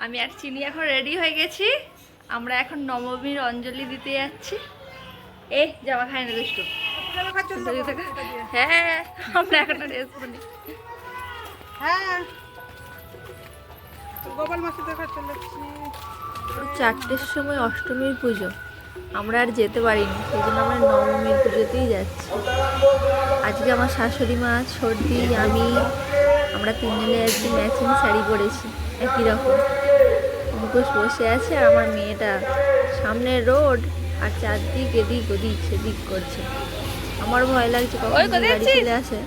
আমি আর চিনি এখন রেডি হয়ে গেছি। আমরা এখন নবমীর অঞ্জলি দিতে যাচ্ছি। জামা খাই না দুষ্টু। হ্যাঁ, আমরা এখন ড্রেস পরি। হ্যাঁ, গোপাল মাসি দেখা চলে যাচ্ছি। 4টের সময় অষ্টমীর পুজো, আমরা আর যেতে পারিনি, সেই জন্য আমরা নবমীর পুজোতেই যাচ্ছি। আজকে আমার শাশুড়ি মা, সর্দি, আমরা তিনজনে আজকে ম্যাচিং শাড়ি পরেছি, একই রকম। মুখোশ বসে আছে আর আমার মেয়েটা সামনে রোড আর চারদিক এদিক ওদিক সেদিক করছে। আমার ভয় লাগছে কখন গাড়ি চলে আসে।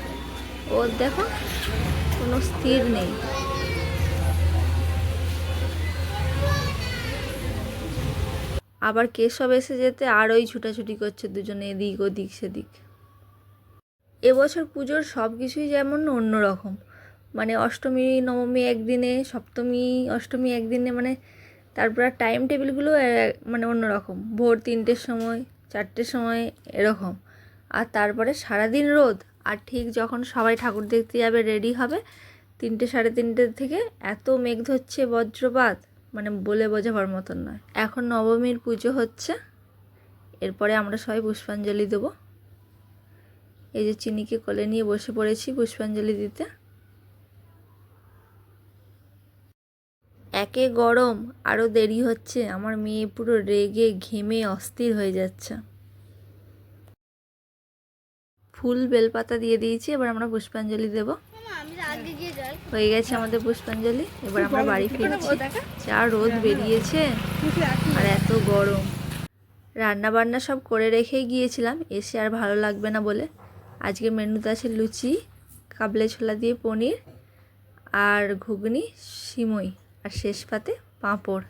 ওর দেখো কোনো স্থির নেই। আবার কেশব এসে যেতে আরোই ছুটাছুটি করছে দুজনে এদিক ওদিক সেদিক। এবছর পুজোর সব কিছুই যেমন অন্যরকম, মানে অষ্টমী নবমী একদিনে, সপ্তমী অষ্টমী একদিনে, মানে তারপর টাইম টেবিলগুলো মানে অন্যরকম। ভোর 3টের সময়, 4টের সময় এরকম। আর তারপরে সারাদিন রোদ। আর ঠিক যখন সবাই ঠাকুর দেখতে যাবে, রেডি হবে, 3টে 3:30 থেকে এত মেঘ ধরছে, বজ্রপাত, মানে বলে বোঝাবার মতন নয়। এখন নবমীর পুজো হচ্ছে, এরপরে আমরা সবাই পুষ্পাঞ্জলি দেবো। এই যে চিনিকে কোলে নিয়ে বসে পড়েছি পুষ্পাঞ্জলি দিতে। একে গরম, আরও দেরি হচ্ছে, আমার মেয়ে পুরো রেগে ঘেমে অস্থির হয়ে যাচ্ছে। ফুল বেলপাতা দিয়ে দিয়েছি, এবার আমরা পুষ্পাঞ্জলি দেব। হয়ে গেছে আমাদের পুষ্পাঞ্জলি, এবার আমরা বাড়ি ফিরছি। যা রোদ বেরিয়েছে আর এত গরম। রান্না বান্না সব করে রেখেই গিয়েছিলাম, এসে আর ভালো লাগবে না বলে। আজকে মেনুতে আছে লুচি, কাবলে ছোলা দিয়ে পনির, আর ঘুগনি, সিমই, আর শেষ পাতে পাঁপড়।